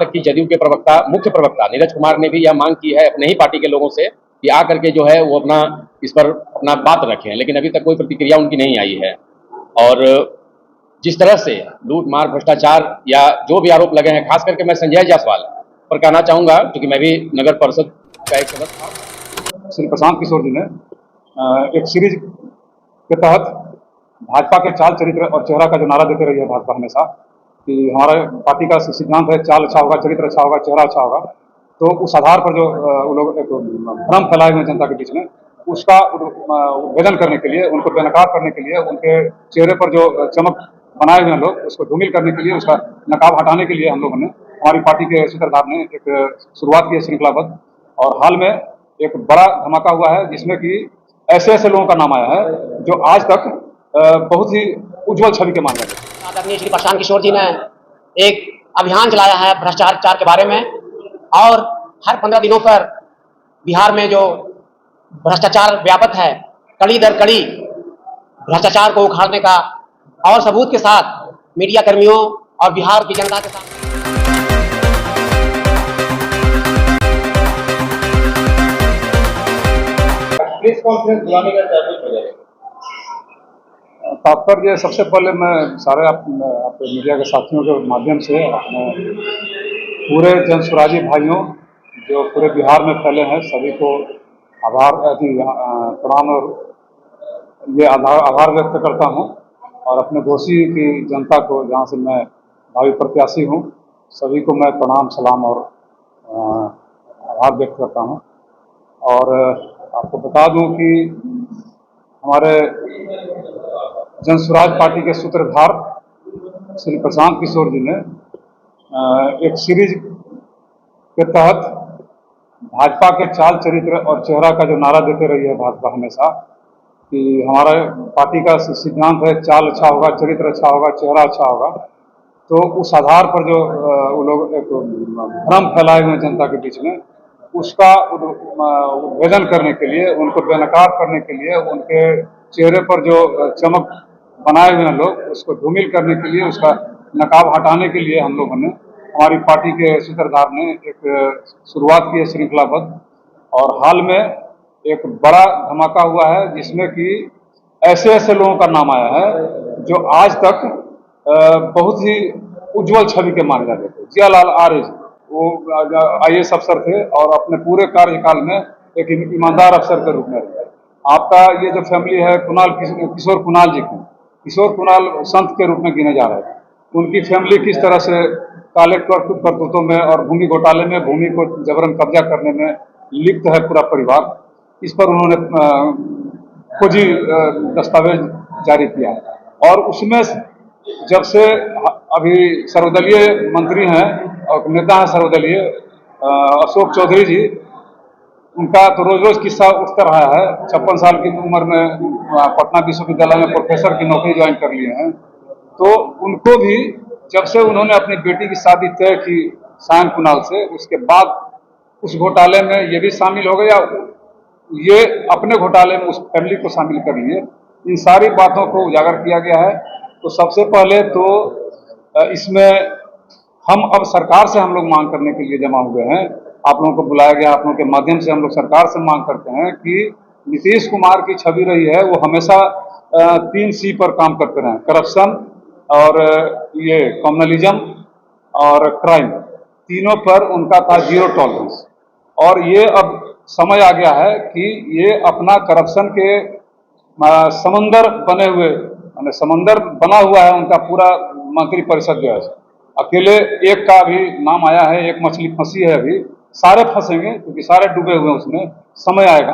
तक कि जदयू के मुख्य प्रवक्ता नीरज कुमार ने भी यह मांग की है अपने ही पार्टी के लोगों से कि आकर के जो है वो इस पर अपना बात रखें, लेकिन अभी तक कोई प्रतिक्रिया उनकी नहीं आई है। और जिस तरह से लूट मार भ्रष्टाचार या जो भी आरोप लगे हैं, खास करके मैं संजय जायसवाल पर कहना चाहूंगा, क्योंकि मैं भी नगर परिषद का एक सदस्य था। श्री प्रशांत किशोर जी ने एक सीरीज के तहत भाजपा के चाल चरित्र और चेहरा का जो नारा देते रही है भाजपा हमेशा कि हमारा पार्टी का सिद्धांत है चाल अच्छा होगा, चरित्र अच्छा होगा, चेहरा अच्छा होगा, तो उस आधार पर जो वो लोग एक भ्रम फैलाए हुए जनता के बीच में उसका भेदन करने के लिए, उनको बेनकाब करने के लिए, उनके चेहरे पर जो चमक बनाए हुए हैं लोग उसको धूमिल करने के लिए, उसका नकाब हटाने के लिए हम लोगों ने, हमारी पार्टी के सूत्रधार ने एक शुरुआत की है श्रृंखलाबद्ध। और हाल में एक बड़ा धमाका हुआ है जिसमें कि ऐसे ऐसे लोगों का नाम आया है जो आज तक बहुत ही उज्जवल छवि के मामले में। आदरणीय श्री प्रशांत किशोर जी ने एक अभियान चलाया है भ्रष्टाचार के बारे में, और हर 15 दिनों पर बिहार में जो भ्रष्टाचार व्यापक है, कड़ी दर कड़ी भ्रष्टाचार को उखाड़ने का और सबूत के साथ मीडिया कर्मियों और बिहार की जनता के साथ प्रेस कॉन्फ्रेंस बुलाने का क्या कुछ वजह है? तात्पर्य सबसे पहले मैं सारे आपके मीडिया के साथियों के माध्यम से अपने पूरे जन स्वराजी भाइयों जो पूरे बिहार में फैले हैं सभी को प्रणाम और ये आभार व्यक्त करता हूं। और अपने घोसी की जनता को, जहां से मैं भावी प्रत्याशी हूं, सभी को मैं प्रणाम सलाम और आभार व्यक्त करता हूं। और आपको बता दूं कि हमारे जन स्वराज पार्टी के सूत्रधार श्री प्रशांत किशोर जी ने एक सीरीज के तहत भाजपा के चाल चरित्र और चेहरा का जो नारा देते रही है भाजपा हमेशा कि हमारा पार्टी का सिद्धांत है चाल अच्छा होगा, चरित्र अच्छा होगा, चेहरा अच्छा होगा, तो उस आधार पर जो वो लोग एक भ्रम फैलाए हुए जनता के बीच में उसका भेदन करने के लिए, उनको बेनकाब करने के लिए, उनके चेहरे पर जो चमक बनाए हुए हैं लोग उसको धूमिल करने के लिए, उसका नकाब हटाने के लिए हम लोगों ने, हमारी पार्टी के सूत्रधार ने एक शुरुआत की है श्रृंखलाबद्ध। और हाल में एक बड़ा धमाका हुआ है जिसमें कि ऐसे ऐसे लोगों का नाम आया है जो आज तक बहुत ही उज्जवल छवि के माने जाते थे। जियालाल आर्य जी, वो IAS अफसर थे और अपने पूरे कार्यकाल में एक ईमानदार अफसर के रूप में रहे। आपका ये जो फैमिली है किशोर कुणाल जी की, किशोर कुणाल संत के रूप में गिने जा रहे हैं। उनकी फैमिली किस तरह से काले करतूतों में और भूमि घोटाले में, भूमि को जबरन कब्जा करने में लिप्त है पूरा परिवार, इस पर उन्होंने खोजी दस्तावेज जारी किया है। और उसमें जब से अभी सर्वदलीय मंत्री हैं और नेता हैं सर्वदलीय अशोक चौधरी जी, उनका तो रोज रोज किस्सा उठता रहा है। 56 साल की उम्र में पटना विश्वविद्यालय में प्रोफेसर की नौकरी ज्वाइन कर लिए हैं। तो उनको भी जब से उन्होंने अपनी बेटी की शादी तय की सायन कुणाल से, उसके बाद उस घोटाले में ये भी शामिल हो गए या ये अपने घोटाले में उस फैमिली को शामिल कर लिए। इन सारी बातों को उजागर किया गया है। तो सबसे पहले तो इसमें हम अब सरकार से हम लोग मांग करने के लिए जमा हुए हैं। आप लोगों को बुलाया गया, आप लोगों के माध्यम से हम लोग सरकार से मांग करते हैं कि नीतीश कुमार की छवि रही है वो हमेशा 3C पर काम करते रहे, करप्शन और ये कम्युनलिज्म और क्राइम, तीनों पर उनका था जीरो टॉलरेंस। और ये अब समय आ गया है कि ये अपना करप्शन के समंदर बने हुए, माने समंदर बना हुआ है उनका पूरा मंत्री परिषद जो है। अकेले एक का भी नाम आया है, एक मछली फंसी है, अभी सारे फंसेंगे क्योंकि सारे डूबे हुए हैं। उसमें समय आएगा,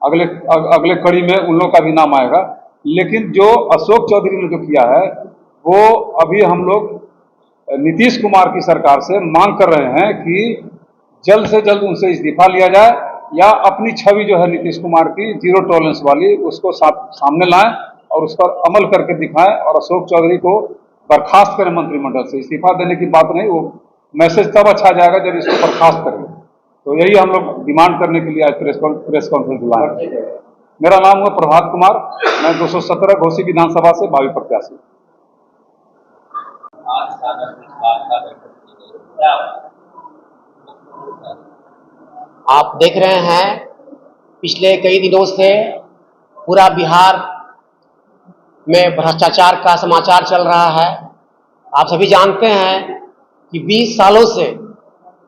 अगले कड़ी में उन लोगों का भी नाम आएगा। लेकिन जो अशोक चौधरी ने जो किया है वो अभी हम लोग नीतीश कुमार की सरकार से मांग कर रहे हैं कि जल्द से जल्द उनसे इस्तीफा लिया जाए या अपनी छवि जो है नीतीश कुमार की जीरो टॉलरेंस वाली उसको सामने लाएं और उस पर अमल करके दिखाएं और अशोक चौधरी को बर्खास्त करें मंत्रिमंडल से। इस्तीफा देने की बात नहीं, वो मैसेज तब अच्छा जाएगा जब इसको बर्खास्त करें। तो यही हम लोग डिमांड करने के लिए आज प्रेस कॉन्फ्रेंस बुलाए। मेरा नाम है प्रभात कुमार, मैं 217 घोसी विधानसभा से भावी प्रत्याशी। आप देख रहे हैं पिछले कई दिनों से पूरा बिहार में भ्रष्टाचार का समाचार चल रहा है। आप सभी जानते हैं कि 20 सालों से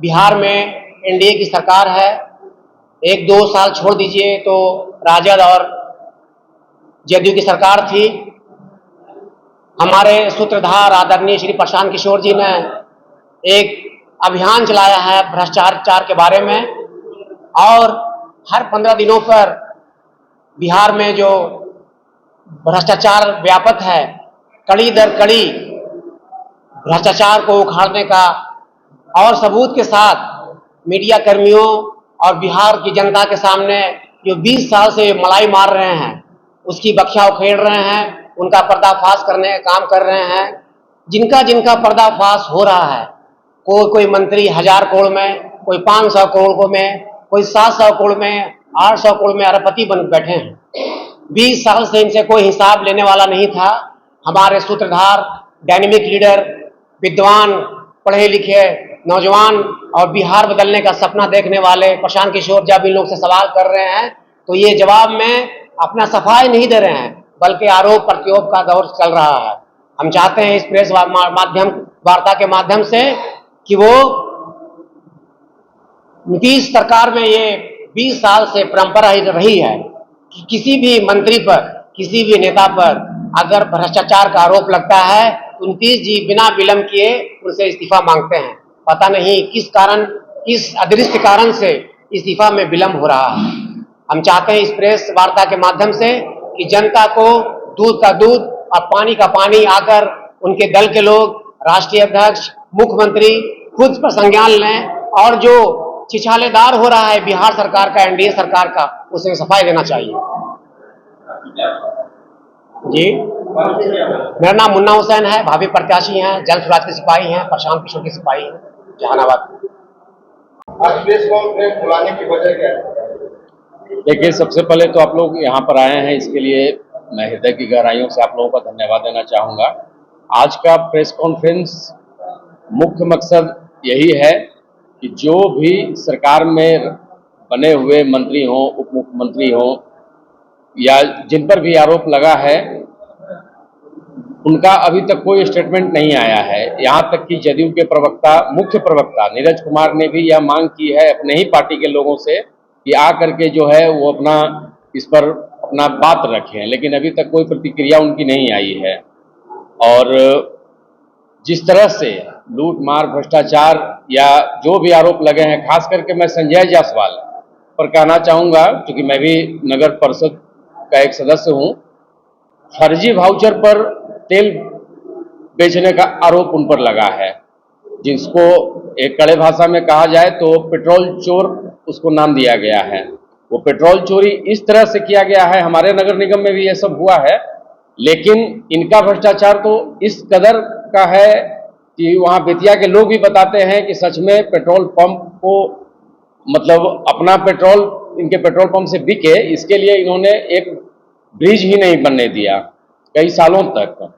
बिहार में एनडीए की सरकार है। 1-2 साल छोड़ दीजिए तो राजद और जदयू की सरकार थी। हमारे सूत्रधार आदरणीय श्री प्रशांत किशोर जी ने एक अभियान चलाया है भ्रष्टाचार के बारे में, और हर 15 दिनों पर बिहार में जो भ्रष्टाचार व्यापक है, कड़ी दर कड़ी भ्रष्टाचार को उखाड़ने का और सबूत के साथ मीडिया कर्मियों और बिहार की जनता के सामने जो 20 साल से मलाई मार रहे हैं उसकी बखिया उखेड़ रहे हैं, उनका पर्दाफाश करने का काम कर रहे हैं। जिनका जिनका पर्दाफाश हो रहा है, कोई मंत्री 1000 करोड़ में, कोई 500 करोड़ में, कोई 700 करोड़ में, 800 करोड़ में अरबपति बन बैठे हैं। 20 साल से इनसे कोई हिसाब लेने वाला नहीं था। हमारे सूत्रधार, डायनेमिक लीडर, विद्वान, पढ़े लिखे नौजवान और बिहार बदलने का सपना देखने वाले प्रशांत किशोर जब इन लोग से सवाल कर रहे हैं तो ये जवाब में अपना सफाई नहीं दे रहे हैं, बल्कि आरोप प्रत्यारोप का दौर चल रहा है। हम चाहते हैं इस प्रेस माध्यम वार्ता के माध्यम से कि वो नीतीश सरकार में ये 20 साल से परंपरा रही है कि किसी भी मंत्री पर, किसी भी नेता पर अगर भ्रष्टाचार का आरोप लगता है तो नीतीश जी बिना विलंब किए उनसे इस्तीफा मांगते हैं। पता नहीं किस कारण, किस अदृश्य कारण से इस्तीफा में विलंब हो रहा है। हम चाहते हैं इस प्रेस वार्ता के माध्यम से कि जनता को दूध का दूध और पानी का पानी आकर उनके दल के लोग, राष्ट्रीय अध्यक्ष, मुख्यमंत्री खुद पर संज्ञान लें और जो छिछालेदार हो रहा है बिहार सरकार का, एनडीए सरकार का, उसे सफाई देना चाहिए। जी, मेरा नाम मुन्ना हुसैन है, भावी प्रत्याशी हैं, जल स्वराज के सिपाही हैं, प्रशांत किशोर के सिपाही हैं, जहानाबाद। आज प्रेस कॉन्फ्रेंस बुलाने की वजह क्या है? देखिए, सबसे पहले तो आप लोग यहाँ पर आए हैं, इसके लिए मैं हृदय की गहराइयों से आप लोगों का धन्यवाद देना चाहूँगा। आज का प्रेस कॉन्फ्रेंस मुख्य मकसद यही है कि जो भी सरकार में बने हुए मंत्री हों, उप मुख्यमंत्री हों या जिन पर भी आरोप लगा है, उनका अभी तक कोई स्टेटमेंट नहीं आया है। यहाँ तक कि जदयू के प्रवक्ता, मुख्य प्रवक्ता नीरज कुमार ने भी यह मांग की है अपने ही पार्टी के लोगों से कि आ करके जो है वो अपना इस पर अपना बात रखें, लेकिन अभी तक कोई प्रतिक्रिया उनकी नहीं आई है। और जिस तरह से लूट मार, भ्रष्टाचार या जो भी आरोप लगे हैं, खास करके मैं संजय जायसवाल पर कहना चाहूँगा, क्योंकि मैं भी नगर परिषद का एक सदस्य हूँ। फर्जी वाउचर पर तेल बेचने का आरोप उन पर लगा है, जिसको एक कड़े भाषा में कहा जाए तो पेट्रोल चोर उसको नाम दिया गया है। वो पेट्रोल चोरी इस तरह से किया गया है, हमारे नगर निगम में भी ये सब हुआ है, लेकिन इनका भ्रष्टाचार तो इस कदर का है कि वहाँ बेतिया के लोग भी बताते हैं कि सच में पेट्रोल पंप को, मतलब अपना पेट्रोल इनके पेट्रोल पंप से बिके, इसके लिए इन्होंने एक ब्रिज ही नहीं बनने दिया कई सालों तक।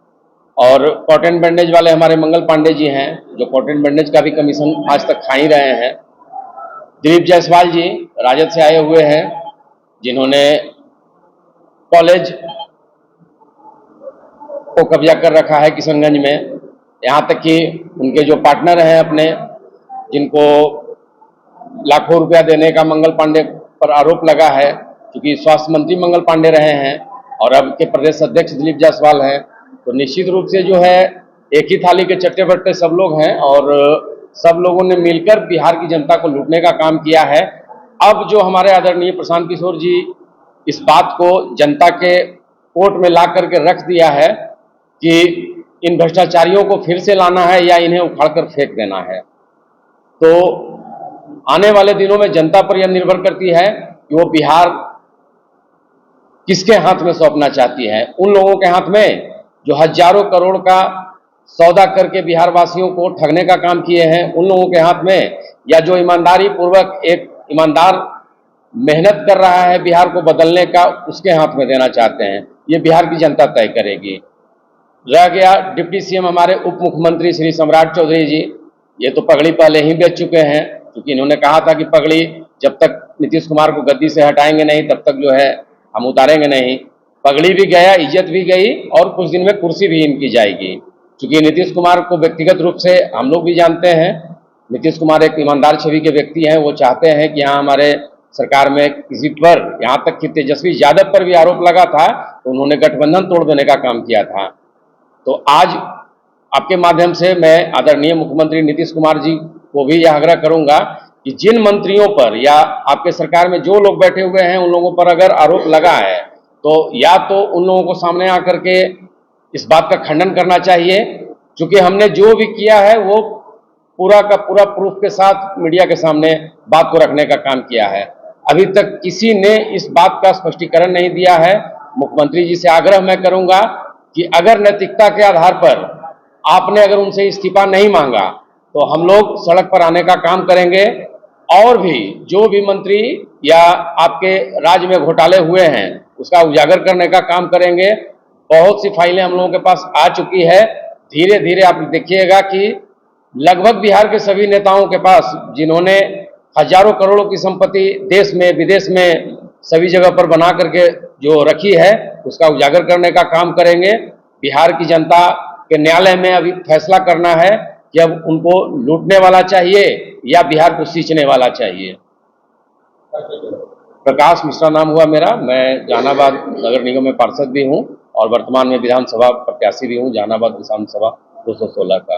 और कॉटन बैंडेज वाले हमारे मंगल पांडे जी हैं, जो कॉटन बैंडेज का भी कमीशन आज तक खा ही रहे हैं। दिलीप जायसवाल जी राजद से आए हुए हैं, जिन्होंने कॉलेज को कब्जा कर रखा है किशनगंज में। यहाँ तक कि उनके जो पार्टनर हैं अपने, जिनको लाखों रुपया देने का मंगल पांडे पर आरोप लगा है, क्योंकि स्वास्थ्य मंत्री मंगल पांडे रहे हैं और अब के प्रदेश अध्यक्ष दिलीप जायसवाल हैं, तो निश्चित रूप से जो है एक ही थाली के चट्टे बट्टे सब लोग हैं और सब लोगों ने मिलकर बिहार की जनता को लूटने का काम किया है। अब जो हमारे आदरणीय प्रशांत किशोर जी इस बात को जनता के कोर्ट में ला करके रख दिया है कि इन भ्रष्टाचारियों को फिर से लाना है या इन्हें उखाड़ कर फेंक देना है। तो आने वाले दिनों में जनता पर यह निर्भर करती है कि वो बिहार किसके हाथ में सौंपना चाहती है। उन लोगों के हाथ में जो हजारों करोड़ का सौदा करके बिहार वासियों को ठगने का काम किए हैं, उन लोगों के हाथ में, या जो ईमानदारी पूर्वक एक ईमानदार मेहनत कर रहा है बिहार को बदलने का, उसके हाथ में देना चाहते हैं। ये बिहार की जनता तय करेगी। रह गया डिप्टी सीएम हमारे उप मुख्यमंत्री श्री सम्राट चौधरी जी, ये तो पगड़ी पहले ही बेच चुके हैं क्योंकि इन्होंने कहा था कि पगड़ी जब तक नीतीश कुमार को गद्दी से हटाएंगे नहीं तब तक जो है हम उतारेंगे नहीं। पगड़ी भी गया, इज्जत भी गई और कुछ दिन में कुर्सी भी इनकी जाएगी। क्योंकि नीतीश कुमार को व्यक्तिगत रूप से हम लोग भी जानते हैं, नीतीश कुमार एक ईमानदार छवि के व्यक्ति हैं। वो चाहते हैं कि यहाँ हमारे सरकार में किसी पर, यहाँ तक कि तेजस्वी यादव पर भी आरोप लगा था तो उन्होंने गठबंधन तोड़ देने का काम किया था। तो आज आपके माध्यम से मैं आदरणीय मुख्यमंत्री नीतीश कुमार जी को भी यह आग्रह करूंगा कि जिन मंत्रियों पर या आपके सरकार में जो लोग बैठे हुए हैं उन लोगों पर अगर आरोप लगा है तो या तो उन लोगों को सामने आकर के इस बात का खंडन करना चाहिए, क्योंकि हमने जो भी किया है वो पूरा का पूरा प्रूफ के साथ मीडिया के सामने बात को रखने का काम किया है। अभी तक किसी ने इस बात का स्पष्टीकरण नहीं दिया है। मुख्यमंत्री जी से आग्रह मैं करूंगा कि अगर नैतिकता के आधार पर आपने अगर उनसे इस्तीफा नहीं मांगा तो हम लोग सड़क पर आने का काम करेंगे और भी जो भी मंत्री या आपके राज्य में घोटाले हुए हैं उसका उजागर करने का काम करेंगे। बहुत सी फाइलें हम लोगों के पास आ चुकी है। धीरे धीरे आप देखिएगा कि लगभग बिहार के सभी नेताओं के पास, जिन्होंने हजारों करोड़ों की संपत्ति देश में विदेश में सभी जगह पर बना करके जो रखी है, उसका उजागर करने का काम करेंगे। बिहार की जनता के न्यायालय में अभी फैसला करना है कि अब उनको लूटने वाला चाहिए या बिहार को सींचने वाला चाहिए। प्रकाश मिश्रा नाम हुआ मेरा। मैं जहानाबाद नगर निगम में पार्षद भी हूं और वर्तमान में विधानसभा प्रत्याशी भी हूं, जहानाबाद विधानसभा 216 का।